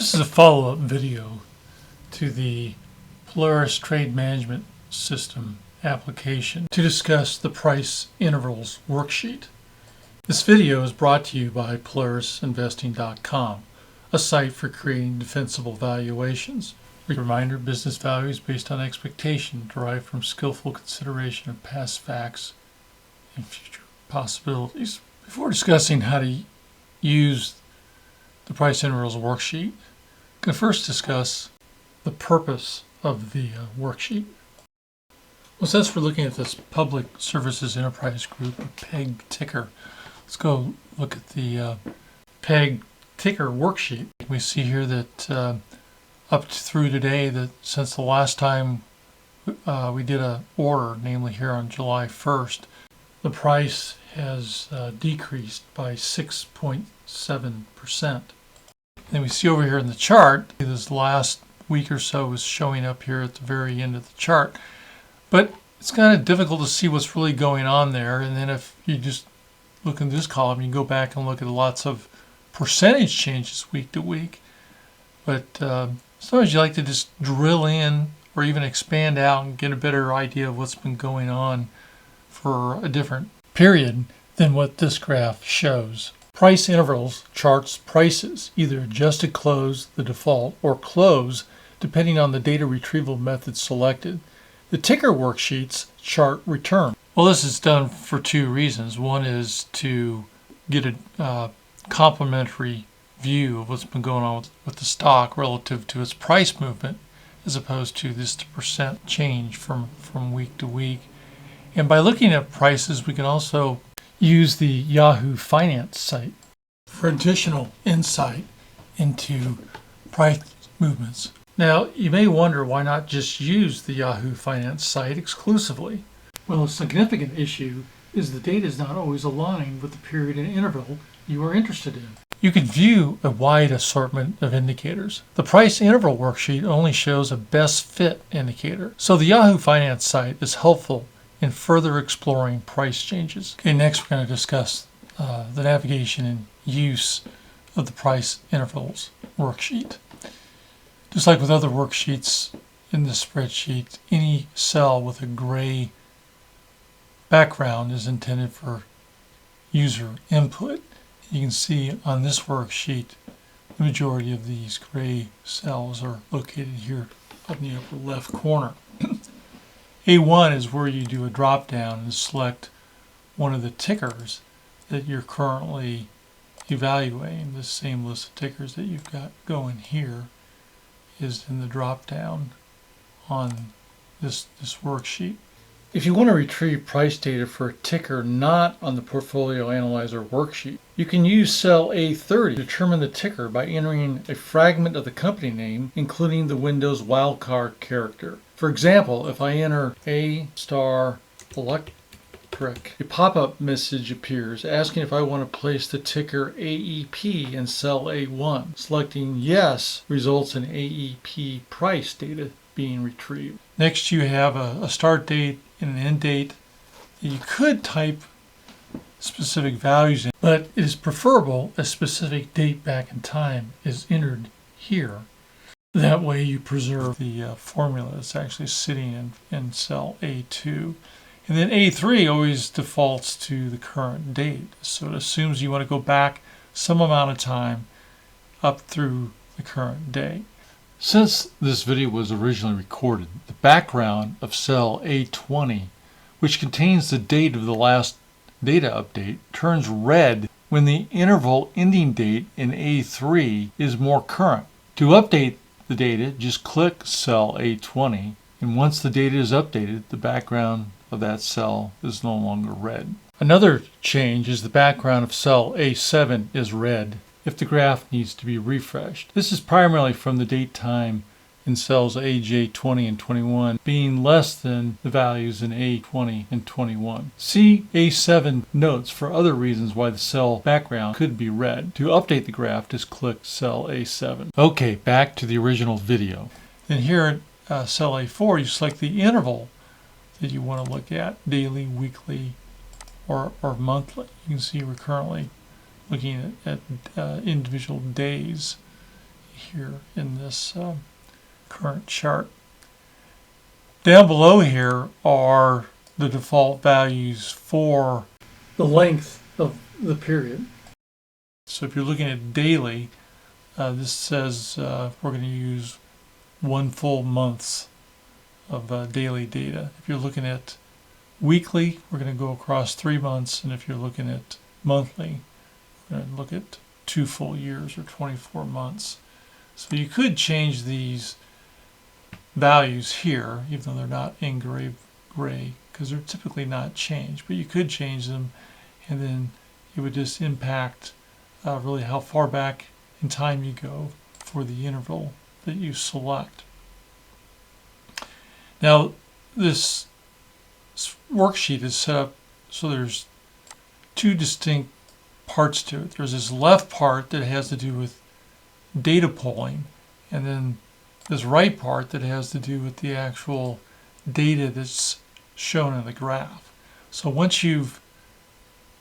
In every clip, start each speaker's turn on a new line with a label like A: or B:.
A: This is a follow-up video to the Polaris Trade Management System application to discuss the price intervals worksheet. This video is brought to you by PolarisInvesting.com, a site for creating defensible valuations. A reminder, business value is based on expectation derived from skillful consideration of past facts and future possibilities. Before discussing how to use the price intervals worksheet, I'm going to first discuss the purpose of the worksheet. Well, since we're looking at this Public Services Enterprise Group, or PEG ticker, let's go look at the PEG ticker worksheet. We see here that up through today, that since the last time we did an order, namely here on July 1st, the price has decreased by 6.7%. Then we see over here in the chart, this last week or so is showing up here at the very end of the chart. But it's kind of difficult to see what's really going on there. And then if you just look in this column, you go back and look at lots of percentage changes week to week. But sometimes you like to just drill in or even expand out and get a better idea of what's been going on for a different period than what this graph shows. Price intervals charts prices, either adjusted close, the default, or close, depending on the data retrieval method selected. The ticker worksheets chart return. Well, this is done for two reasons. One is to get a complementary view of what's been going on with the stock relative to its price movement, as opposed to this percent change from week to week. And by looking at prices, we can also use the Yahoo Finance site for additional insight into price movements. Now, you may wonder why not just use the Yahoo Finance site exclusively. Well, a significant issue is the data is not always aligned with the period and interval you are interested in. You can view a wide assortment of indicators. The price interval worksheet only shows a best fit indicator, so the Yahoo Finance site is helpful in further exploring price changes. Okay, next we're going to discuss the navigation and use of the price intervals worksheet. Just like with other worksheets in this spreadsheet, any cell with a gray background is intended for user input. You can see on this worksheet, the majority of these gray cells are located here up in the upper left corner. A1 is where you do a drop down and select one of the tickers that you're currently evaluating. The same list of tickers that you've got going here is in the drop down on this worksheet. If you want to retrieve price data for a ticker not on the Portfolio Analyzer worksheet, you can use cell A30 to determine the ticker by entering a fragment of the company name, including the Windows wildcard character. For example, if I enter A star electric, a pop-up message appears asking if I want to place the ticker AEP in cell A1. Selecting yes results in AEP price data being retrieved. Next, you have a start date and an end date. You could type specific values in, but it is preferable a specific date back in time is entered here. That way you preserve the formula that's actually sitting in cell A2. And then A3 always defaults to the current date. So it assumes you want to go back some amount of time up through the current date. Since this video was originally recorded, the background of cell A20, which contains the date of the last data update, turns red when the interval ending date in A3 is more current. To update the data, just click cell A20, and once the data is updated, the background of that cell is no longer red. Another change is the background of cell A7 is red if the graph needs to be refreshed. This is primarily from the date time in cells AJ20 and 21 being less than the values in A20 and 21. See A7 notes for other reasons why the cell background could be red. To update the graph, just click cell A7. Okay, back to the original video. Then here at cell A4, you select the interval that you want to look at, daily, weekly, or monthly. You can see we're currently looking at individual days here in this current chart. Down below here are the default values for the length of the period. So if you're looking at daily, this says we're going to use 1 full month's of daily data. If you're looking at weekly, we're going to go across 3 months, and if you're looking at monthly, we're going to look at 2 full years or 24 months. So you could change these values here, even though they're not engraved gray, because they're typically not changed, but you could change them, and then it would just impact really how far back in time you go for the interval that you select. Now, this worksheet is set up so there's 2 distinct parts to it. There's this left part that has to do with data pulling, and then this right part that has to do with the actual data that's shown in the graph. So once you've,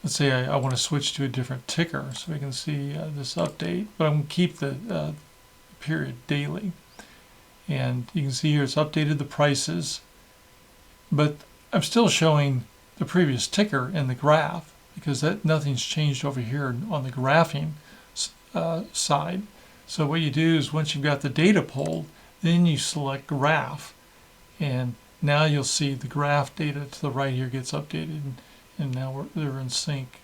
A: let's say I want to switch to a different ticker so we can see this update, but I'm going to keep the period daily. And you can see here it's updated the prices, but I'm still showing the previous ticker in the graph because nothing's changed over here on the graphing side. So what you do is once you've got the data pulled, then you select graph, and now you'll see the graph data to the right here gets updated, and now they're in sync.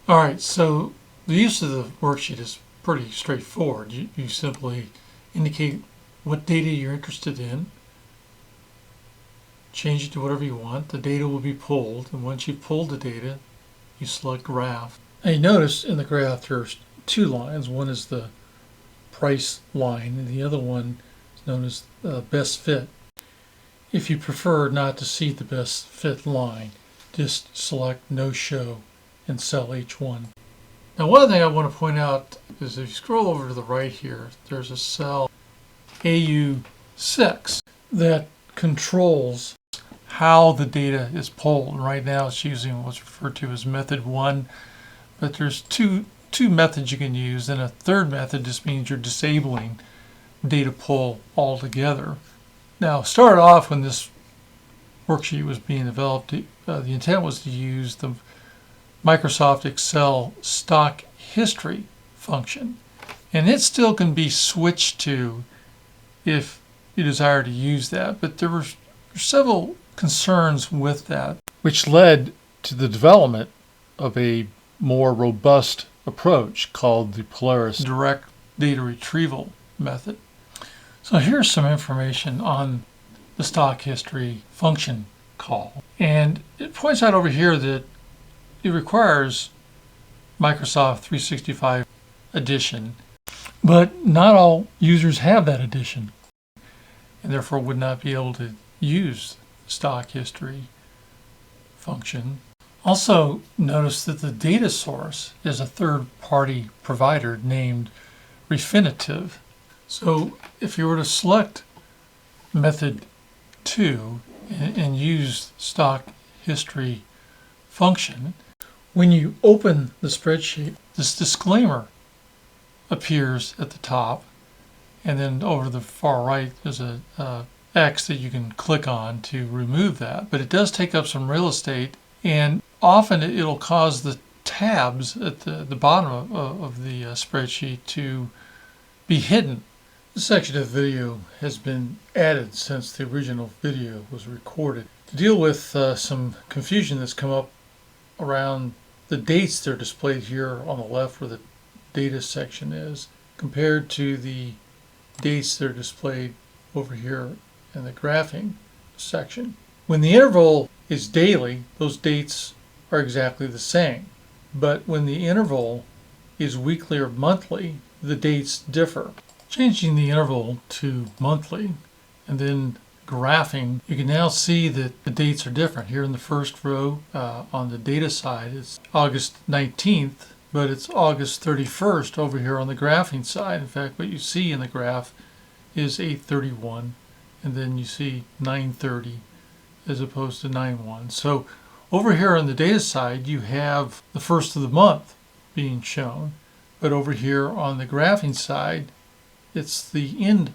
A: All right, so the use of the worksheet is pretty straightforward. You simply indicate what data you're interested in, change it to whatever you want. The data will be pulled, and once you've pulled the data, you select graph. Now you notice in the graph there's 2 lines. One is the price line, and the other one is known as best fit. If you prefer not to see the best fit line, just select no show in cell H1. Now one thing I want to point out is if you scroll over to the right here, there's a cell AU6 that controls how the data is pulled. And right now it's using what's referred to as method 1, but there's two methods you can use, and a third method just means you're disabling data pull altogether. Now, started off when this worksheet was being developed, the intent was to use the Microsoft Excel StockHistory function, and it still can be switched to if you desire to use that, but there were several concerns with that, which led to the development of a more robust approach called the Polaris Direct Data Retrieval method. So here's some information on the StockHistory function call, and it points out over here that it requires Microsoft 365 edition, but not all users have that edition, and therefore would not be able to use StockHistory function. Also notice that the data source is a third-party provider named Refinitiv. So if you were to select method 2 and use StockHistory function, when you open the spreadsheet, this disclaimer appears at the top, and then over to the far right there's a X that you can click on to remove that, but it does take up some real estate, and often it'll cause the tabs at the bottom of the spreadsheet to be hidden. This section of the video has been added since the original video was recorded to deal with some confusion that's come up around the dates that are displayed here on the left where the data section is compared to the dates that are displayed over here in the graphing section. When the interval is daily, those dates are exactly the same, but when the interval is weekly or monthly, the dates differ. Changing the interval to monthly and then graphing, you can now see that the dates are different. Here in the first row on the data side, it's August 19th, but it's August 31st over here on the graphing side. In fact, what you see in the graph is 8/31, and then you see 9/30 as opposed to 9/1. So over here on the data side, you have the first of the month being shown, but over here on the graphing side, it's the end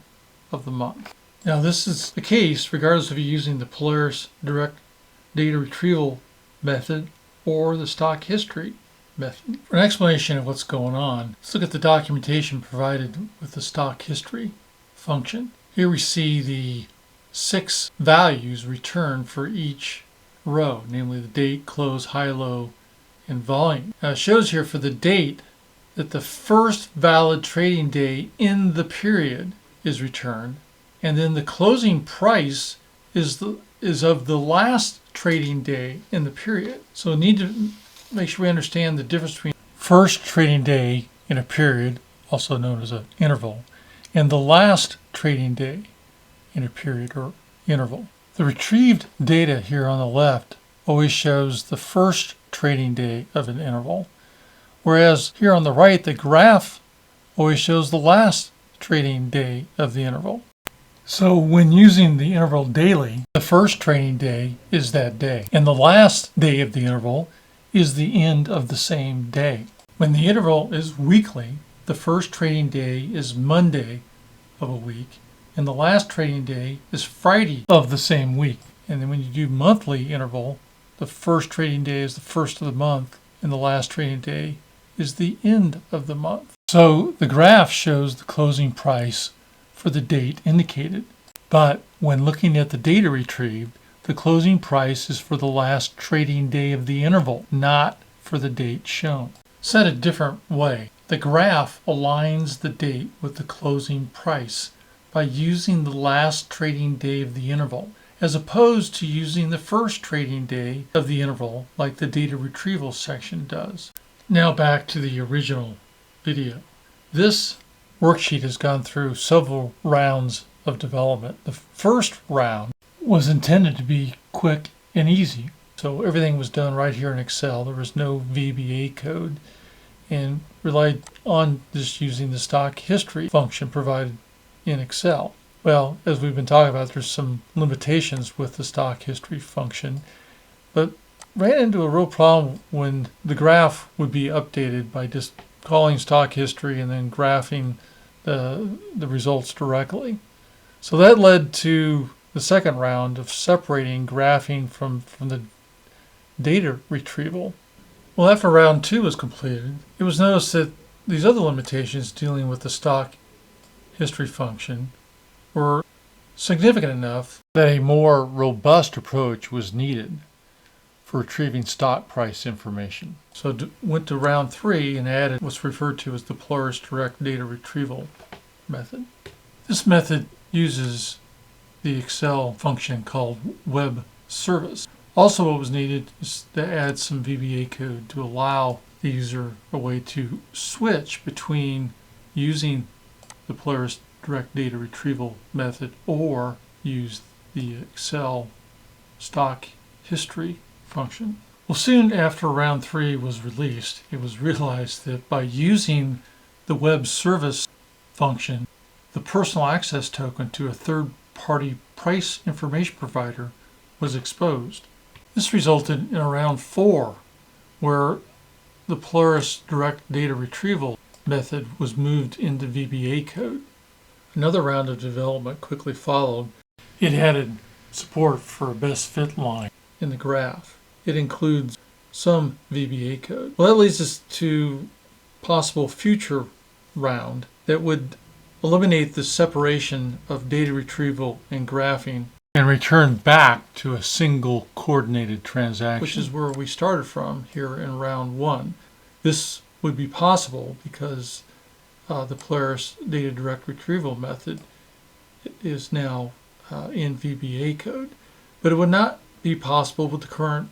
A: of the month. Now this is the case regardless if you're using the Polaris Direct Data Retrieval method or the stock history method. For an explanation of what's going on, let's look at the documentation provided with the stock history function. Here we see the 6 values returned for each row, namely the date, close, high, low, and volume. Now it shows here for the date that the first valid trading day in the period is returned, and then the closing price is of the last trading day in the period. So we need to make sure we understand the difference between first trading day in a period, also known as an interval, and the last trading day in a period or interval. The retrieved data here on the left always shows the first trading day of an interval, whereas here on the right the graph always shows the last trading day of the interval. So when using the interval daily, the first trading day is that day, and the last day of the interval is the end of the same day. When the interval is weekly, the first trading day is Monday of a week, and the last trading day is Friday of the same week. And then when you do monthly interval, the first trading day is the first of the month, and the last trading day is the end of the month. So the graph shows the closing price for the date indicated. But when looking at the data retrieved, the closing price is for the last trading day of the interval, not for the date shown. Said a different way, the graph aligns the date with the closing price by using the last trading day of the interval, as opposed to using the first trading day of the interval like the data retrieval section does. Now back to the original video. This worksheet has gone through several rounds of development. The first round was intended to be quick and easy. So everything was done right here in Excel. There was no VBA code, and relied on just using the stock history function provided in Excel. Well, as we've been talking about, there's some limitations with the stock history function, but ran into a real problem when the graph would be updated by just calling stock history and then graphing the results directly. So that led to the second round of separating graphing from the data retrieval. Well, after round 2 was completed, it was noticed that these other limitations dealing with the stock history function were significant enough that a more robust approach was needed for retrieving stock price information. So went to round 3 and added what's referred to as the Polaris Direct Data Retrieval method. This method uses the Excel function called web service. Also what was needed is to add some VBA code to allow the user a way to switch between using the Polaris Direct Data Retrieval method or use the Excel stock history function. Well, soon after round 3 was released, it was realized that by using the web service function, the personal access token to a third-party price information provider was exposed. This resulted in a round 4 where the Polaris Direct Data Retrieval method was moved into VBA code. Another round of development quickly followed. It added support for a best fit line in the graph. It includes some VBA code. Well, that leads us to possible future round that would eliminate the separation of data retrieval and graphing and return back to a single coordinated transaction, which is where we started from here in round 1. This would be possible because the Polaris Data Direct Retrieval method is now in VBA code, but it would not be possible with the current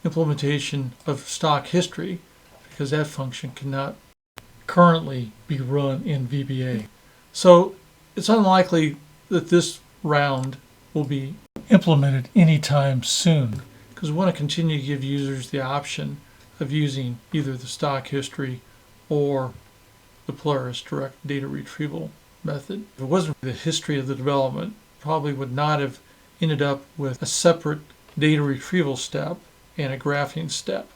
A: implementation of stock history because that function cannot currently be run in VBA. So it's unlikely that this round will be implemented anytime soon because we want to continue to give users the option of using either the stock history or the Polaris Direct Data Retrieval method. If it wasn't for the history of the development, probably would not have ended up with a separate data retrieval step and a graphing step.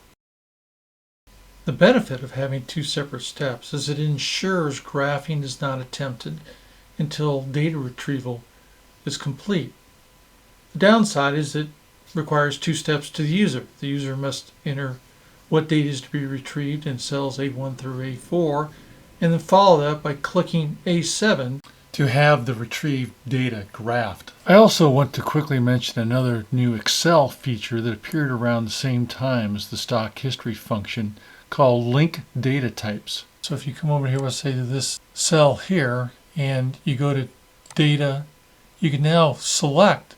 A: The benefit of having two separate steps is it ensures graphing is not attempted until data retrieval is complete. The downside is it requires two steps to the user. The user must enter what data is to be retrieved in cells A1 through A4 and then follow that by clicking A7 to have the retrieved data graphed. I also want to quickly mention another new Excel feature that appeared around the same time as the stock history function called link data types. So if you come over here, let's say to this cell here, and you go to data, you can now select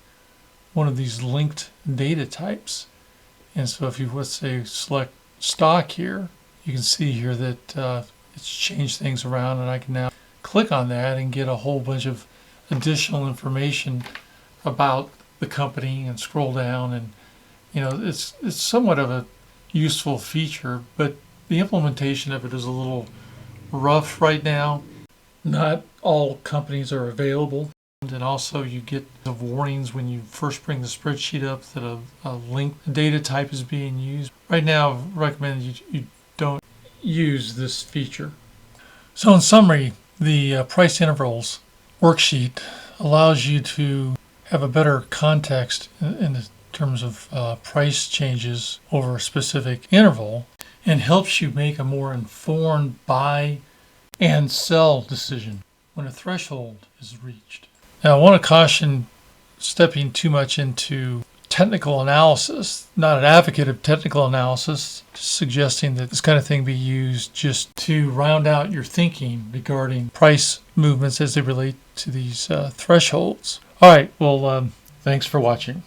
A: one of these linked data types. And so if you, let's say, select stock here, you can see here that it's changed things around, and I can now click on that and get a whole bunch of additional information about the company and scroll down, and it's somewhat of a useful feature, but the implementation of it is a little rough right now. Not all companies are available, and also you get the warnings when you first bring the spreadsheet up that a linked data type is being used. Right now, I recommend you don't use this feature. So in summary, the price intervals worksheet allows you to have a better context in terms of price changes over a specific interval, and helps you make a more informed buy and sell decision when a threshold is reached. Now, I want to caution stepping too much into technical analysis. Not an advocate of technical analysis, suggesting that this kind of thing be used just to round out your thinking regarding price movements as they relate to these thresholds. All right, well, thanks for watching.